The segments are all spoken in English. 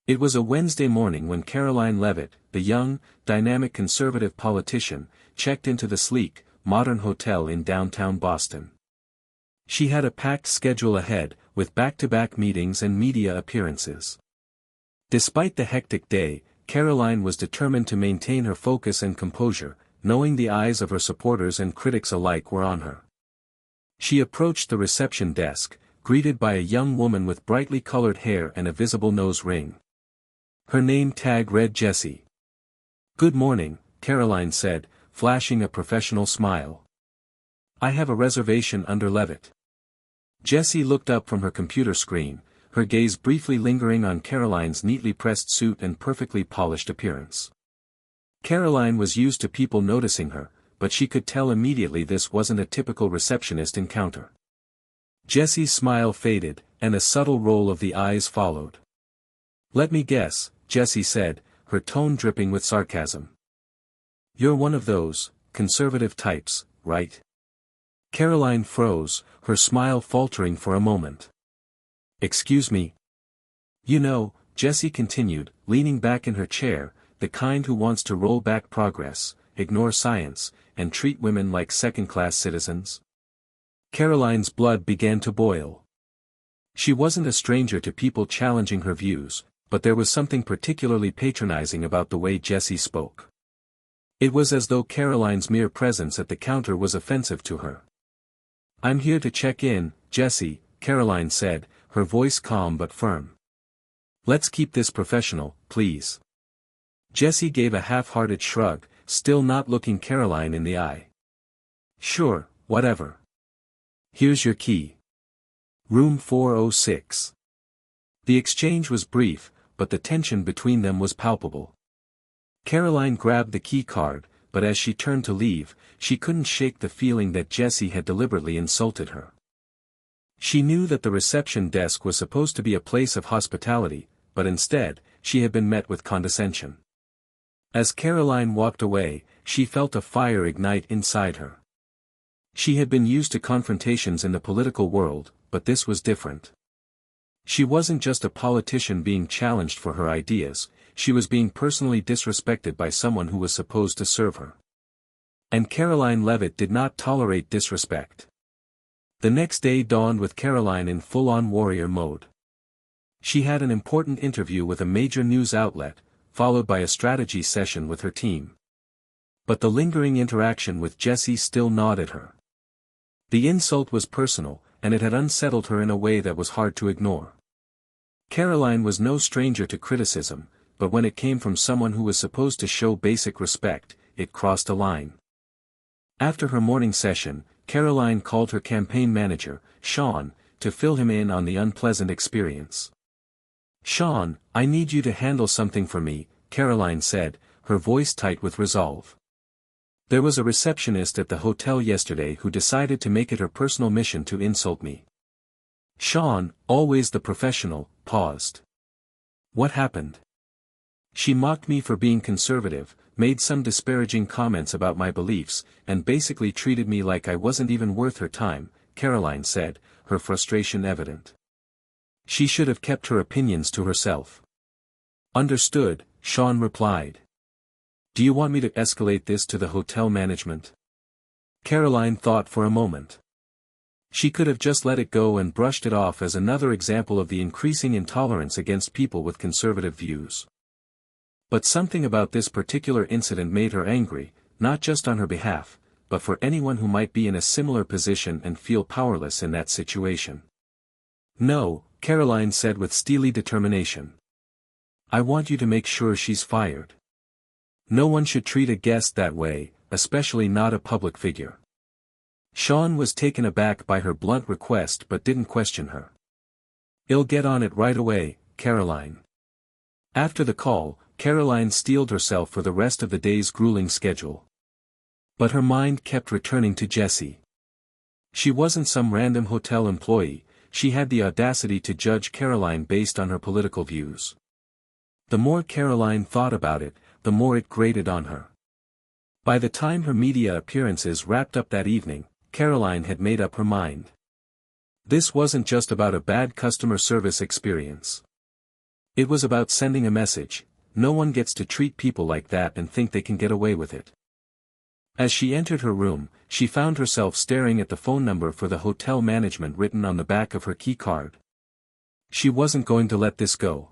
It was a Wednesday morning when Karoline Leavitt, the young, dynamic conservative politician, checked into the sleek, modern hotel in downtown Boston. She had a packed schedule ahead, with back-to-back meetings and media appearances. Despite the hectic day, Karoline was determined to maintain her focus and composure, knowing the eyes of her supporters and critics alike were on her. She approached the reception desk, greeted by a young woman with brightly colored hair and a visible nose ring. Her name tag read Jessie. "Good morning," Karoline said, flashing a professional smile. "I have a reservation under Leavitt." Jessie looked up from her computer screen, her gaze briefly lingering on Karoline's neatly pressed suit and perfectly polished appearance. Karoline was used to people noticing her, but she could tell immediately this wasn't a typical receptionist encounter. Jessie's smile faded, and a subtle roll of the eyes followed. "Let me guess," Jessie said, her tone dripping with sarcasm. "You're one of those conservative types, right?" Karoline froze, her smile faltering for a moment. "Excuse me?" "You know," Jessie continued, leaning back in her chair, "the kind who wants to roll back progress, ignore science, and treat women like second-class citizens." Karoline's blood began to boil. She wasn't a stranger to people challenging her views, but there was something particularly patronizing about the way Jessie spoke. It was as though Karoline's mere presence at the counter was offensive to her. "I'm here to check in, Jessie," Karoline said, her voice calm but firm. "Let's keep this professional, please." Jessie gave a half-hearted shrug, still not looking Karoline in the eye. "Sure, whatever. Here's your key. Room 406. The exchange was brief, but the tension between them was palpable. Karoline grabbed the key card, but as she turned to leave, she couldn't shake the feeling that Jessie had deliberately insulted her. She knew that the reception desk was supposed to be a place of hospitality, but instead, she had been met with condescension. As Karoline walked away, she felt a fire ignite inside her. She had been used to confrontations in the political world, but this was different. She wasn't just a politician being challenged for her ideas, she was being personally disrespected by someone who was supposed to serve her. And Karoline Leavitt did not tolerate disrespect. The next day dawned with Karoline in full-on warrior mode. She had an important interview with a major news outlet, followed by a strategy session with her team. But the lingering interaction with Jessie still gnawed at her. The insult was personal, and it had unsettled her in a way that was hard to ignore. Karoline was no stranger to criticism, but when it came from someone who was supposed to show basic respect, it crossed a line. After her morning session, Karoline called her campaign manager, Sean, to fill him in on the unpleasant experience. "Sean, I need you to handle something for me," Karoline said, her voice tight with resolve. "There was a receptionist at the hotel yesterday who decided to make it her personal mission to insult me." Sean, always the professional, paused. "What happened?" "She mocked me for being conservative, made some disparaging comments about my beliefs, and basically treated me like I wasn't even worth her time," Karoline said, her frustration evident. "She should have kept her opinions to herself." "Understood," Sean replied. "Do you want me to escalate this to the hotel management?" Karoline thought for a moment. She could have just let it go and brushed it off as another example of the increasing intolerance against people with conservative views. But something about this particular incident made her angry, not just on her behalf, but for anyone who might be in a similar position and feel powerless in that situation. "No," Karoline said with steely determination. "I want you to make sure she's fired. No one should treat a guest that way, especially not a public figure." Sean was taken aback by her blunt request but didn't question her. "I'll get on it right away, Karoline." After the call, Karoline steeled herself for the rest of the day's grueling schedule. But her mind kept returning to Jessie. She wasn't some random hotel employee, she had the audacity to judge Karoline based on her political views. The more Karoline thought about it, the more it grated on her. By the time her media appearances wrapped up that evening, Karoline had made up her mind. This wasn't just about a bad customer service experience. It was about sending a message: no one gets to treat people like that and think they can get away with it. As she entered her room, she found herself staring at the phone number for the hotel management written on the back of her key card. She wasn't going to let this go.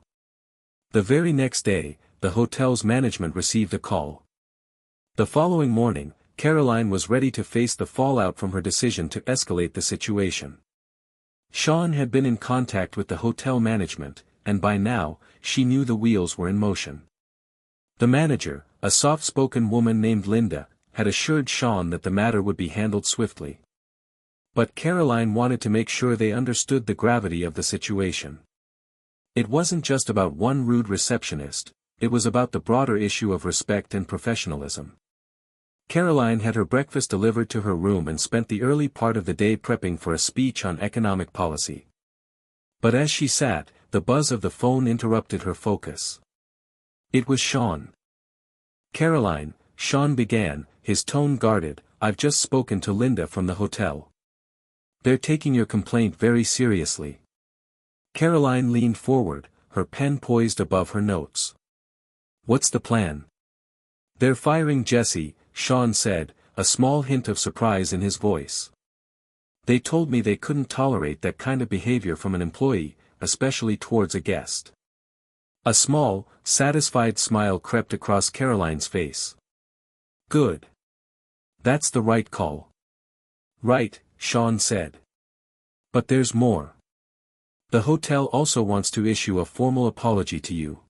The very next day, the hotel's management received a call. The following morning, Karoline was ready to face the fallout from her decision to escalate the situation. Sean had been in contact with the hotel management, and by now, she knew the wheels were in motion. The manager, a soft-spoken woman named Linda, had assured Sean that the matter would be handled swiftly. But Karoline wanted to make sure they understood the gravity of the situation. It wasn't just about one rude receptionist, it was about the broader issue of respect and professionalism. Karoline had her breakfast delivered to her room and spent the early part of the day prepping for a speech on economic policy. But as she sat, the buzz of the phone interrupted her focus. It was Sean. "Karoline," Sean began, his tone guarded, "I've just spoken to Linda from the hotel. They're taking your complaint very seriously." Karoline leaned forward, her pen poised above her notes. "What's the plan?" "They're firing Jesse," Sean said, a small hint of surprise in his voice. "They told me they couldn't tolerate that kind of behavior from an employee, especially towards a guest." A small, satisfied smile crept across Karoline's face. "Good. That's the right call." "Right," Sean said. "But there's more. The hotel also wants to issue a formal apology to you.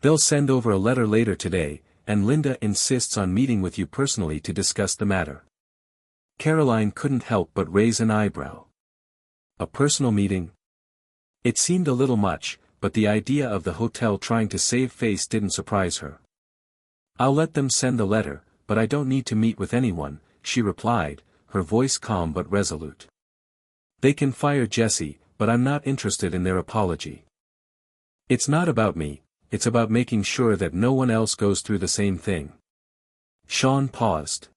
They'll send over a letter later today, and Linda insists on meeting with you personally to discuss the matter." Karoline couldn't help but raise an eyebrow. A personal meeting? It seemed a little much, but the idea of the hotel trying to save face didn't surprise her. "I'll let them send the letter, but I don't need to meet with anyone," she replied, her voice calm but resolute. "They can fire Jesse, but I'm not interested in their apology. It's not about me, it's about making sure that no one else goes through the same thing." Sean paused.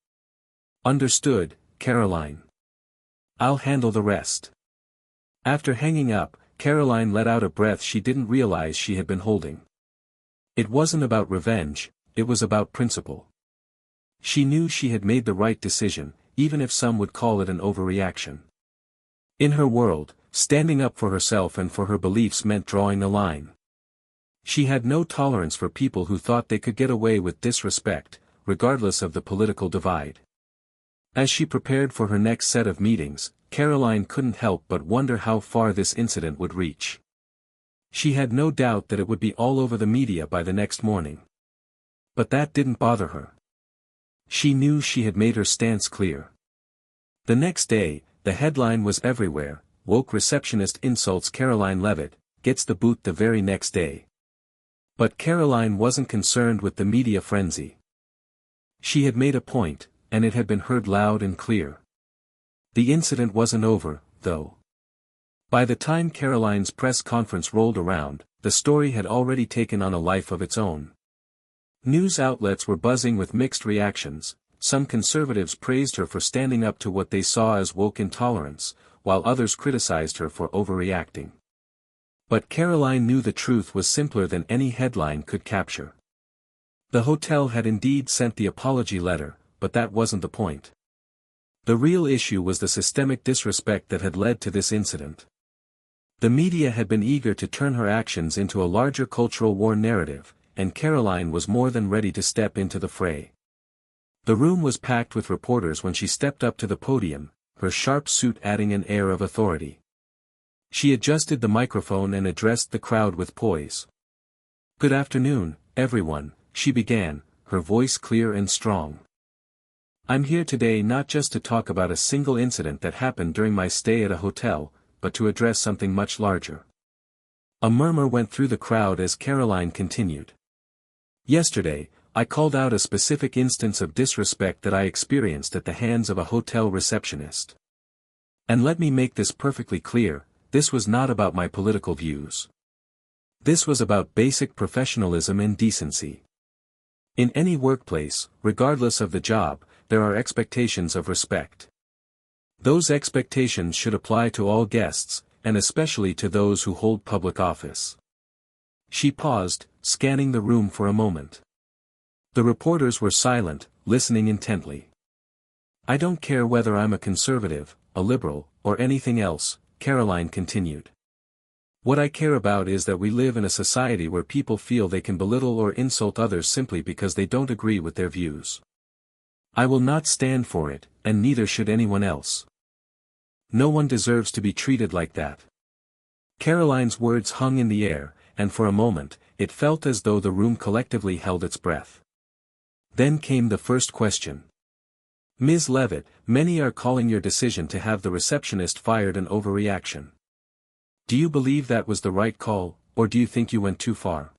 "Understood, Karoline. I'll handle the rest." After hanging up, Karoline let out a breath she didn't realize she had been holding. It wasn't about revenge, it was about principle. She knew she had made the right decision, even if some would call it an overreaction. In her world, standing up for herself and for her beliefs meant drawing a line. She had no tolerance for people who thought they could get away with disrespect, regardless of the political divide. As she prepared for her next set of meetings, Karoline couldn't help but wonder how far this incident would reach. She had no doubt that it would be all over the media by the next morning. But that didn't bother her. She knew she had made her stance clear. The next day, the headline was everywhere: "Woke receptionist insults Karoline Leavitt, gets the boot the very next day." But Karoline wasn't concerned with the media frenzy. She had made a point, and it had been heard loud and clear. The incident wasn't over, though. By the time Karoline's press conference rolled around, the story had already taken on a life of its own. News outlets were buzzing with mixed reactions. Some conservatives praised her for standing up to what they saw as woke intolerance, while others criticized her for overreacting. But Karoline knew the truth was simpler than any headline could capture. The hotel had indeed sent the apology letter, but that wasn't the point. The real issue was the systemic disrespect that had led to this incident. The media had been eager to turn her actions into a larger cultural war narrative, and Karoline was more than ready to step into the fray. The room was packed with reporters when she stepped up to the podium, her sharp suit adding an air of authority. She adjusted the microphone and addressed the crowd with poise. "Good afternoon, everyone," she began, her voice clear and strong. "I'm here today not just to talk about a single incident that happened during my stay at a hotel, but to address something much larger." A murmur went through the crowd as Karoline continued. "Yesterday, I called out a specific instance of disrespect that I experienced at the hands of a hotel receptionist. And let me make this perfectly clear, this was not about my political views. This was about basic professionalism and decency. In any workplace, regardless of the job, there are expectations of respect. Those expectations should apply to all guests, and especially to those who hold public office. She paused, scanning the room for a moment. The reporters were silent, listening intently. "I don't care whether I'm a conservative, a liberal, or anything else," Karoline continued. "What I care about is that we live in a society where people feel they can belittle or insult others simply because they don't agree with their views. I will not stand for it, and neither should anyone else. No one deserves to be treated like that." Karoline's words hung in the air, and for a moment, it felt as though the room collectively held its breath. Then came the first question. "Ms. Leavitt, many are calling your decision to have the receptionist fired an overreaction. Do you believe that was the right call, or do you think you went too far?"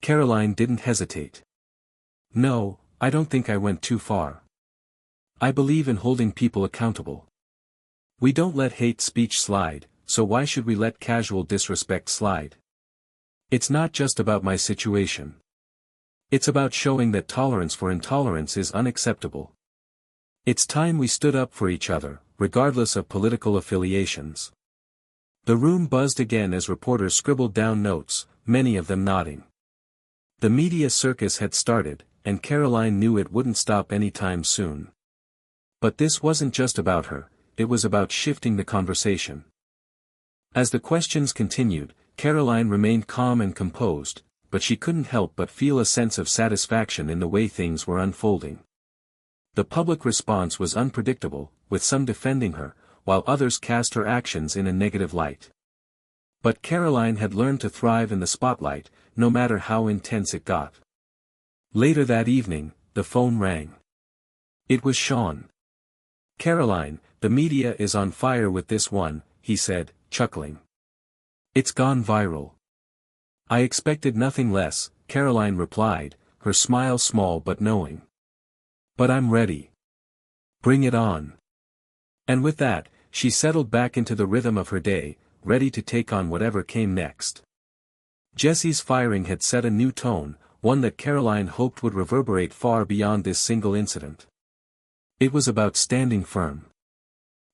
Karoline didn't hesitate. "No, I don't think I went too far. I believe in holding people accountable. We don't let hate speech slide, so why should we let casual disrespect slide? It's not just about my situation. It's about showing that tolerance for intolerance is unacceptable. It's time we stood up for each other, regardless of political affiliations." The room buzzed again as reporters scribbled down notes, many of them nodding. The media circus had started, and Karoline knew it wouldn't stop anytime soon. But this wasn't just about her, it was about shifting the conversation. As the questions continued, Karoline remained calm and composed, but she couldn't help but feel a sense of satisfaction in the way things were unfolding. The public response was unpredictable, with some defending her, while others cast her actions in a negative light. But Karoline had learned to thrive in the spotlight, no matter how intense it got. Later that evening, the phone rang. It was Sean. "Karoline, the media is on fire with this one," he said, chuckling. "It's gone viral." "I expected nothing less," Karoline replied, her smile small but knowing. "But I'm ready. Bring it on." And with that, she settled back into the rhythm of her day, ready to take on whatever came next. Jesse's firing had set a new tone, one that Karoline hoped would reverberate far beyond this single incident. It was about standing firm.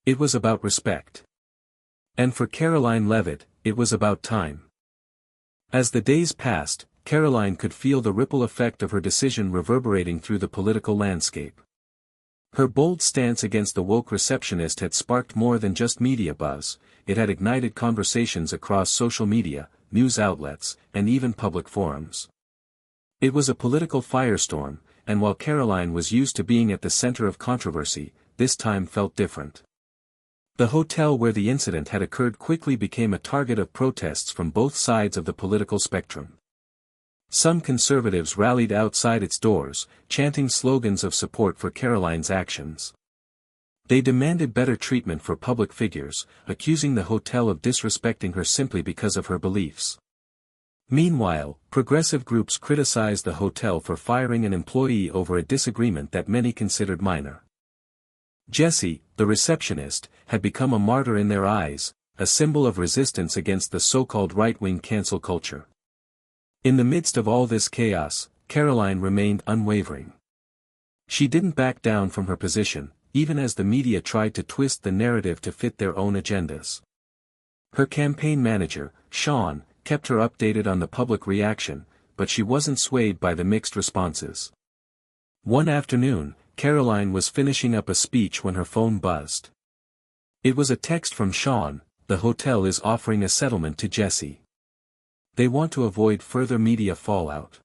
It was about respect. And for Karoline Leavitt, it was about time. As the days passed, Karoline could feel the ripple effect of her decision reverberating through the political landscape. Her bold stance against the woke receptionist had sparked more than just media buzz, it had ignited conversations across social media, news outlets, and even public forums. It was a political firestorm, and while Karoline was used to being at the center of controversy, this time felt different. The hotel where the incident had occurred quickly became a target of protests from both sides of the political spectrum. Some conservatives rallied outside its doors, chanting slogans of support for Karoline's actions. They demanded better treatment for public figures, accusing the hotel of disrespecting her simply because of her beliefs. Meanwhile, progressive groups criticized the hotel for firing an employee over a disagreement that many considered minor. Jessie, the receptionist, had become a martyr in their eyes, a symbol of resistance against the so-called right-wing cancel culture. In the midst of all this chaos, Karoline remained unwavering. She didn't back down from her position, even as the media tried to twist the narrative to fit their own agendas. Her campaign manager, Sean, kept her updated on the public reaction, but she wasn't swayed by the mixed responses. One afternoon, Karoline was finishing up a speech when her phone buzzed. It was a text from Sean: "The hotel is offering a settlement to Jessie. They want to avoid further media fallout."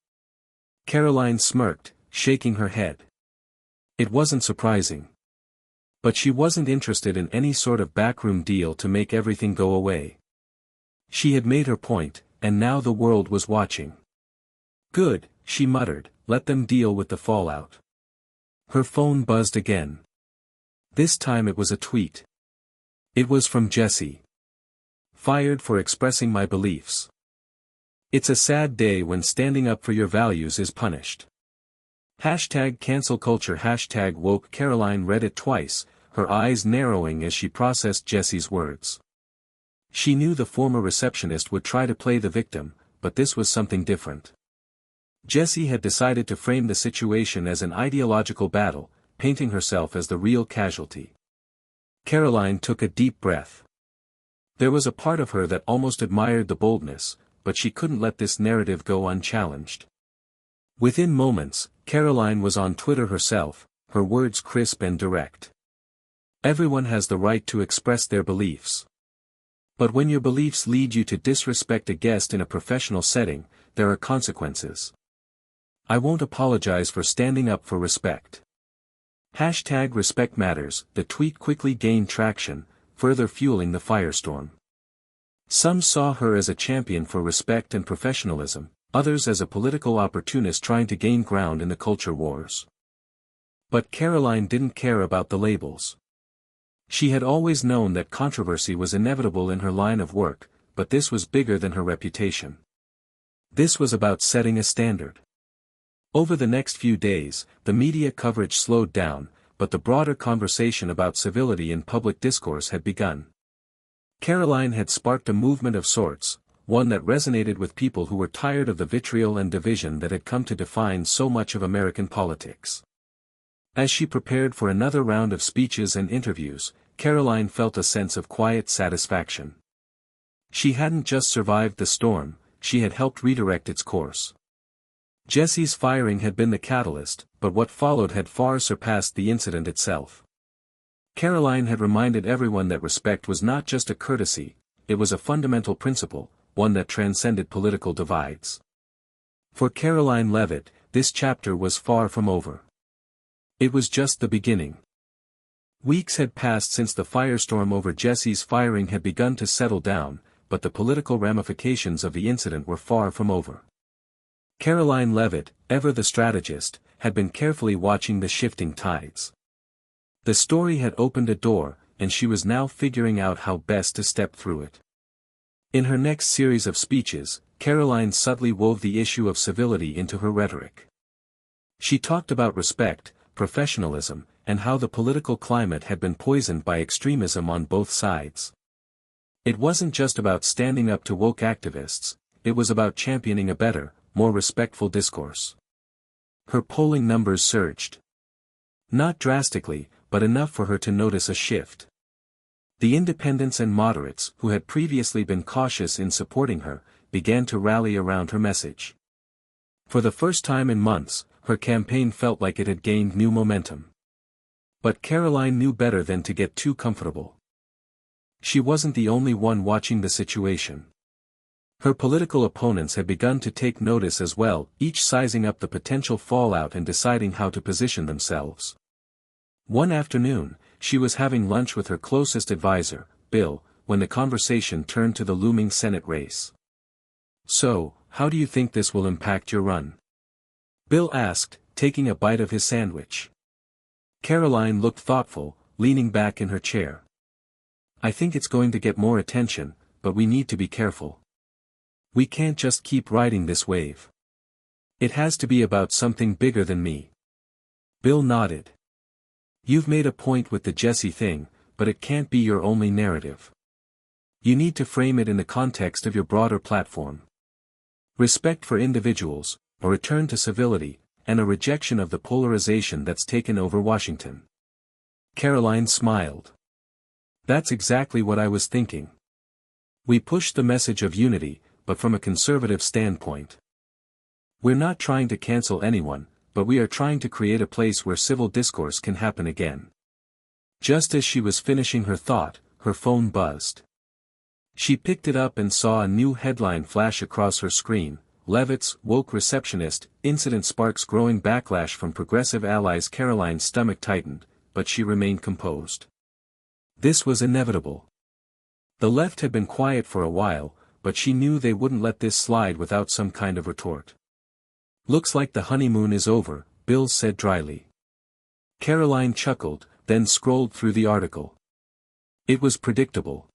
Karoline smirked, shaking her head. It wasn't surprising. But she wasn't interested in any sort of backroom deal to make everything go away. She had made her point, and now the world was watching. "Good," she muttered, "let them deal with the fallout." Her phone buzzed again. This time it was a tweet. It was from Jessie. "Fired for expressing my beliefs. It's a sad day when standing up for your values is punished. #cancel culture #woke." Karoline read it twice, her eyes narrowing as she processed Jessie's words. She knew the former receptionist would try to play the victim, but this was something different. Jessie had decided to frame the situation as an ideological battle, painting herself as the real casualty. Karoline took a deep breath. There was a part of her that almost admired the boldness, but she couldn't let this narrative go unchallenged. Within moments, Karoline was on Twitter herself, her words crisp and direct. Everyone has the right to express their beliefs. But when your beliefs lead you to disrespect a guest in a professional setting, there are consequences. I won't apologize for standing up for respect. #Respect Matters. The tweet quickly gained traction, further fueling the firestorm. Some saw her as a champion for respect and professionalism, others as a political opportunist trying to gain ground in the culture wars. But Karoline didn't care about the labels. She had always known that controversy was inevitable in her line of work, but this was bigger than her reputation. This was about setting a standard. Over the next few days, the media coverage slowed down, but the broader conversation about civility in public discourse had begun. Karoline had sparked a movement of sorts, one that resonated with people who were tired of the vitriol and division that had come to define so much of American politics. As she prepared for another round of speeches and interviews, Karoline felt a sense of quiet satisfaction. She hadn't just survived the storm, she had helped redirect its course. Jesse's firing had been the catalyst, but what followed had far surpassed the incident itself. Karoline had reminded everyone that respect was not just a courtesy, it was a fundamental principle, one that transcended political divides. For Karoline Leavitt, this chapter was far from over. It was just the beginning. Weeks had passed since the firestorm over Jesse's firing had begun to settle down, but the political ramifications of the incident were far from over. Karoline Leavitt, ever the strategist, had been carefully watching the shifting tides. The story had opened a door, and she was now figuring out how best to step through it. In her next series of speeches, Karoline subtly wove the issue of civility into her rhetoric. She talked about respect, professionalism, and how the political climate had been poisoned by extremism on both sides. It wasn't just about standing up to woke activists, it was about championing a better, more respectful discourse. Her polling numbers surged. Not drastically, but enough for her to notice a shift. The independents and moderates, who had previously been cautious in supporting her, began to rally around her message. For the first time in months, her campaign felt like it had gained new momentum. But Karoline knew better than to get too comfortable. She wasn't the only one watching the situation. Her political opponents had begun to take notice as well, each sizing up the potential fallout and deciding how to position themselves. One afternoon, she was having lunch with her closest advisor, Bill, when the conversation turned to the looming Senate race. "So, how do you think this will impact your run?" Bill asked, taking a bite of his sandwich. Karoline looked thoughtful, leaning back in her chair. "I think it's going to get more attention, but we need to be careful. We can't just keep riding this wave. It has to be about something bigger than me." Bill nodded. "You've made a point with the Jesse thing, but it can't be your only narrative. You need to frame it in the context of your broader platform. Respect for individuals, a return to civility, and a rejection of the polarization that's taken over Washington." Karoline smiled. "That's exactly what I was thinking. We push the message of unity, but from a conservative standpoint. We're not trying to cancel anyone, but we are trying to create a place where civil discourse can happen again." Just as she was finishing her thought, her phone buzzed. She picked it up and saw a new headline flash across her screen: "Leavitt's woke receptionist, incident sparks growing backlash from progressive allies." Karoline's stomach tightened, but she remained composed. This was inevitable. The left had been quiet for a while, but she knew they wouldn't let this slide without some kind of retort. "Looks like the honeymoon is over," Bill said dryly. Karoline chuckled, then scrolled through the article. It was predictable.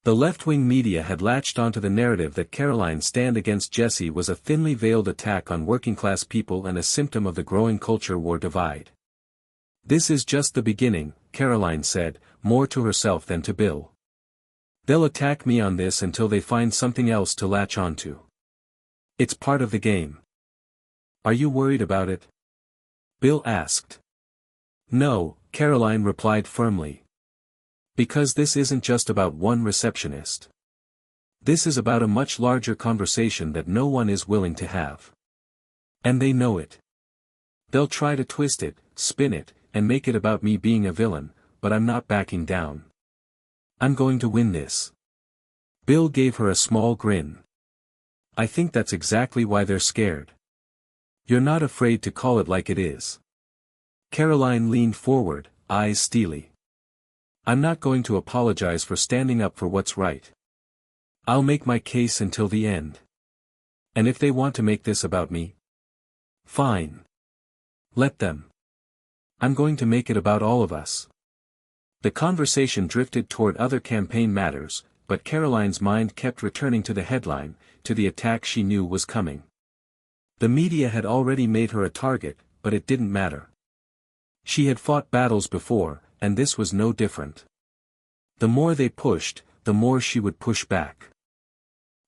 The left-wing media had latched onto the narrative that Karoline's stand against Jesse was a thinly veiled attack on working-class people and a symptom of the growing culture war divide. "This is just the beginning," Karoline said, more to herself than to Bill. "They'll attack me on this until they find something else to latch onto. It's part of the game." "Are you worried about it?" Bill asked. "No," Karoline replied firmly. "Because this isn't just about one receptionist. This is about a much larger conversation that no one is willing to have. And they know it. They'll try to twist it, spin it, and make it about me being a villain, but I'm not backing down. I'm going to win this. Bill gave her a small grin. I think that's exactly why they're scared. You're not afraid to call it like it is. Karoline leaned forward, eyes steely. I'm not going to apologize for standing up for what's right. I'll make my case until the end. And if they want to make this about me, fine. Let them. I'm going to make it about all of us. The conversation drifted toward other campaign matters, but Karoline's mind kept returning to the headline, to the attack she knew was coming. The media had already made her a target, but it didn't matter. She had fought battles before, and this was no different. The more they pushed, the more she would push back.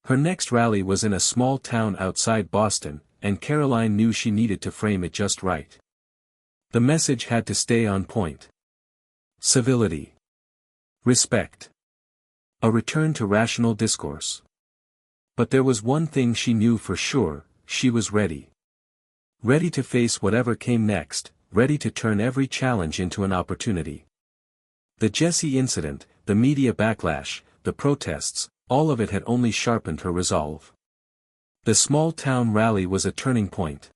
Her next rally was in a small town outside Boston, and Karoline knew she needed to frame it just right. The message had to stay on point. Civility. Respect. A return to rational discourse. But there was one thing she knew for sure, she was ready. Ready to face whatever came next, ready to turn every challenge into an opportunity. The Jesse incident, the media backlash, the protests, all of it had only sharpened her resolve. The small-town rally was a turning point.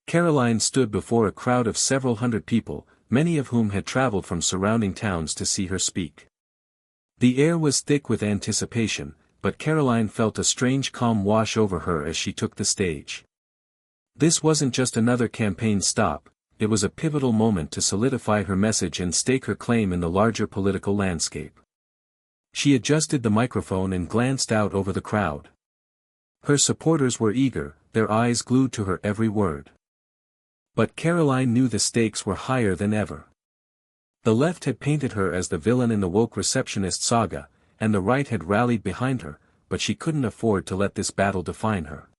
Karoline stood before a crowd of several hundred people, many of whom had traveled from surrounding towns to see her speak. The air was thick with anticipation, but Karoline felt a strange calm wash over her as she took the stage. This wasn't just another campaign stop, it was a pivotal moment to solidify her message and stake her claim in the larger political landscape. She adjusted the microphone and glanced out over the crowd. Her supporters were eager, their eyes glued to her every word. But Karoline knew the stakes were higher than ever. The left had painted her as the villain in the woke Receptionist saga, and the right had rallied behind her, but she couldn't afford to let this battle define her.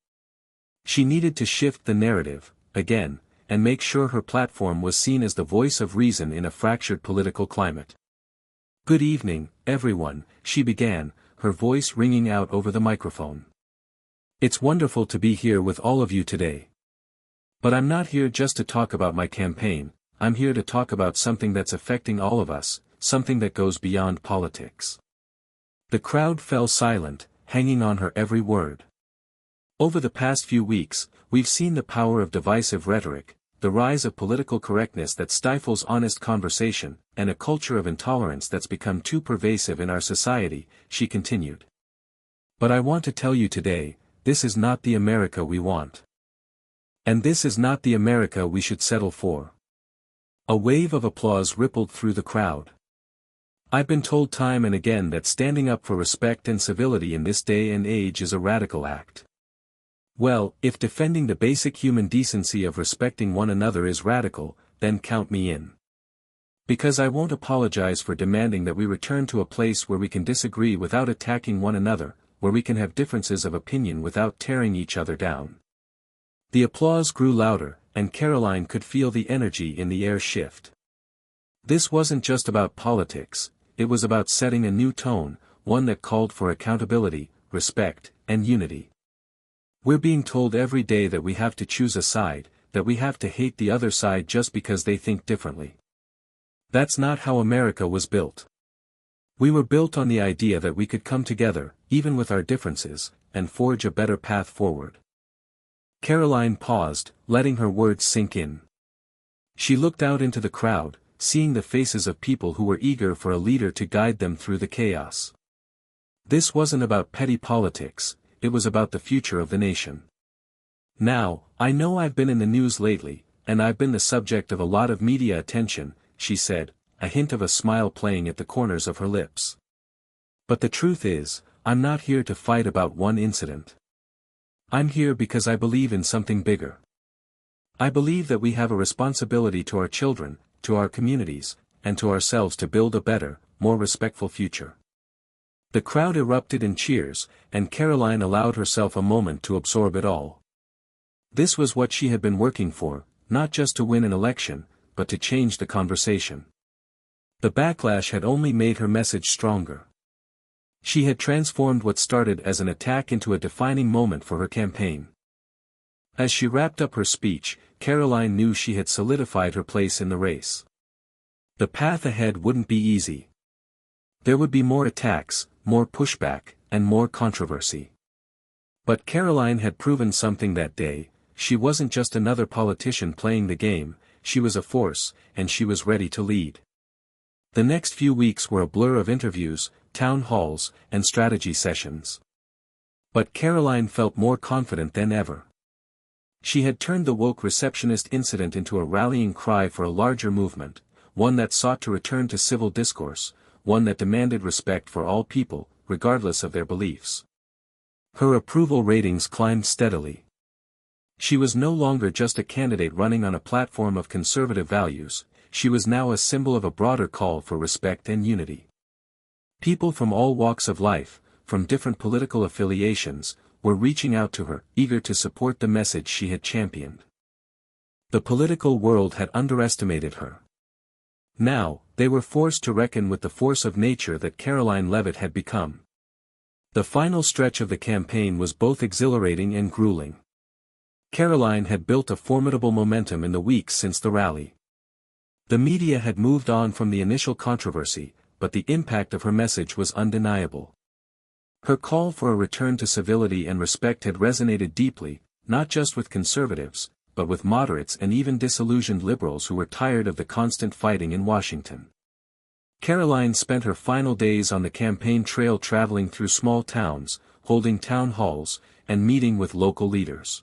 She needed to shift the narrative, again, and make sure her platform was seen as the voice of reason in a fractured political climate. Good evening, everyone, she began, her voice ringing out over the microphone. It's wonderful to be here with all of you today. But I'm not here just to talk about my campaign, I'm here to talk about something that's affecting all of us, something that goes beyond politics. The crowd fell silent, hanging on her every word. Over the past few weeks, we've seen the power of divisive rhetoric, the rise of political correctness that stifles honest conversation, and a culture of intolerance that's become too pervasive in our society, she continued. But I want to tell you today, this is not the America we want. And this is not the America we should settle for. A wave of applause rippled through the crowd. I've been told time and again that standing up for respect and civility in this day and age is a radical act. Well, if defending the basic human decency of respecting one another is radical, then count me in. Because I won't apologize for demanding that we return to a place where we can disagree without attacking one another, where we can have differences of opinion without tearing each other down. The applause grew louder, and Karoline could feel the energy in the air shift. This wasn't just about politics, it was about setting a new tone, one that called for accountability, respect, and unity. We're being told every day that we have to choose a side, that we have to hate the other side just because they think differently. That's not how America was built. We were built on the idea that we could come together, even with our differences, and forge a better path forward. Karoline paused, letting her words sink in. She looked out into the crowd, seeing the faces of people who were eager for a leader to guide them through the chaos. This wasn't about petty politics, it was about the future of the nation. Now, I know I've been in the news lately, and I've been the subject of a lot of media attention, she said, a hint of a smile playing at the corners of her lips. But the truth is, I'm not here to fight about one incident. I'm here because I believe in something bigger. I believe that we have a responsibility to our children, to our communities, and to ourselves to build a better, more respectful future. The crowd erupted in cheers, and Karoline allowed herself a moment to absorb it all. This was what she had been working for, not just to win an election, but to change the conversation. The backlash had only made her message stronger. She had transformed what started as an attack into a defining moment for her campaign. As she wrapped up her speech, Karoline knew she had solidified her place in the race. The path ahead wouldn't be easy. There would be more attacks, more pushback, and more controversy. But Karoline had proven something that day: she wasn't just another politician playing the game, she was a force, and she was ready to lead. The next few weeks were a blur of interviews, town halls, and strategy sessions. But Karoline felt more confident than ever. She had turned the woke receptionist incident into a rallying cry for a larger movement, one that sought to return to civil discourse, one that demanded respect for all people, regardless of their beliefs. Her approval ratings climbed steadily. She was no longer just a candidate running on a platform of conservative values, she was now a symbol of a broader call for respect and unity. People from all walks of life, from different political affiliations, were reaching out to her, eager to support the message she had championed. The political world had underestimated her. Now, they were forced to reckon with the force of nature that Karoline Leavitt had become. The final stretch of the campaign was both exhilarating and grueling. Karoline had built a formidable momentum in the weeks since the rally. The media had moved on from the initial controversy, but the impact of her message was undeniable. Her call for a return to civility and respect had resonated deeply, not just with conservatives, but with moderates and even disillusioned liberals who were tired of the constant fighting in Washington. Karoline spent her final days on the campaign trail traveling through small towns, holding town halls, and meeting with local leaders.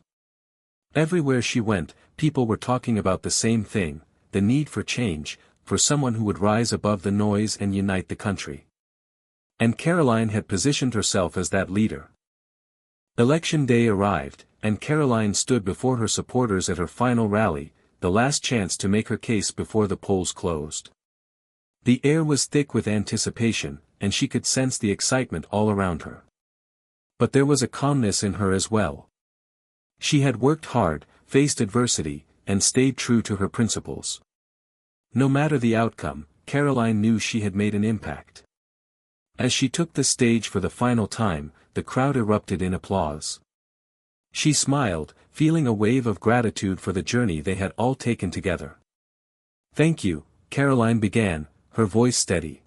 Everywhere she went, people were talking about the same thing: the need for change, for someone who would rise above the noise and unite the country. And Karoline had positioned herself as that leader. Election day arrived, and Karoline stood before her supporters at her final rally, the last chance to make her case before the polls closed. The air was thick with anticipation, and she could sense the excitement all around her. But there was a calmness in her as well. She had worked hard, faced adversity, and stayed true to her principles. No matter the outcome, Karoline knew she had made an impact. As she took the stage for the final time, the crowd erupted in applause. She smiled, feeling a wave of gratitude for the journey they had all taken together. "Thank you," Karoline began, her voice steady.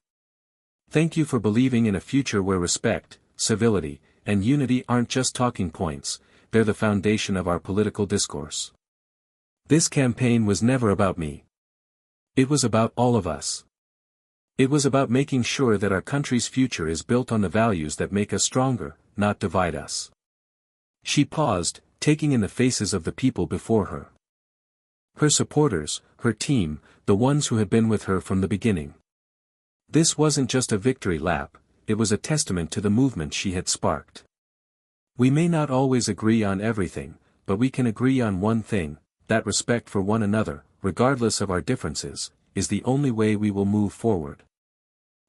"Thank you for believing in a future where respect, civility, and unity aren't just talking points, they're the foundation of our political discourse. This campaign was never about me. It was about all of us. It was about making sure that our country's future is built on the values that make us stronger, not divide us." She paused, taking in the faces of the people before her. Her supporters, her team, the ones who had been with her from the beginning. This wasn't just a victory lap, it was a testament to the movement she had sparked. "We may not always agree on everything, but we can agree on one thing: that respect for one another, regardless of our differences, is the only way we will move forward."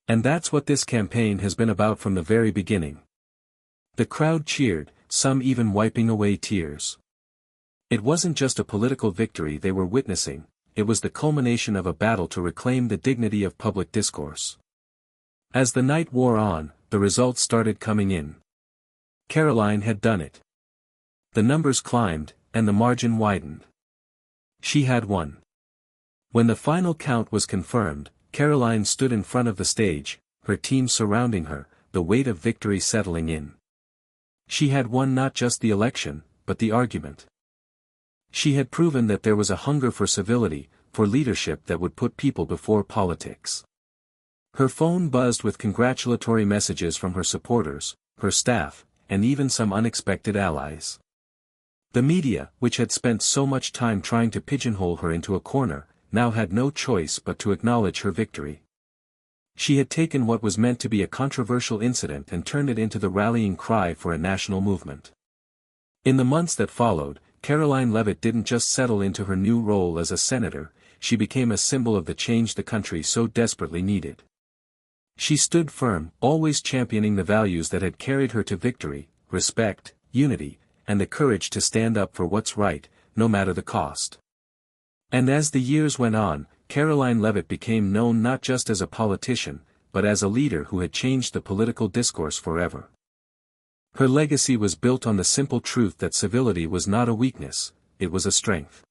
And that's what this campaign has been about from the very beginning. The crowd cheered, some even wiping away tears. It wasn't just a political victory they were witnessing, it was the culmination of a battle to reclaim the dignity of public discourse. As the night wore on, the results started coming in. Karoline had done it. The numbers climbed, and the margin widened. She had won. When the final count was confirmed, Karoline stood in front of the stage, her team surrounding her, the weight of victory settling in. She had won not just the election, but the argument. She had proven that there was a hunger for civility, for leadership that would put people before politics. Her phone buzzed with congratulatory messages from her supporters, her staff, and even some unexpected allies. The media, which had spent so much time trying to pigeonhole her into a corner, now had no choice but to acknowledge her victory. She had taken what was meant to be a controversial incident and turned it into the rallying cry for a national movement. In the months that followed, Karoline Leavitt didn't just settle into her new role as a senator, she became a symbol of the change the country so desperately needed. She stood firm, always championing the values that had carried her to victory: respect, unity, and the courage to stand up for what's right, no matter the cost. And as the years went on, Karoline Leavitt became known not just as a politician, but as a leader who had changed the political discourse forever. Her legacy was built on the simple truth that civility was not a weakness, it was a strength.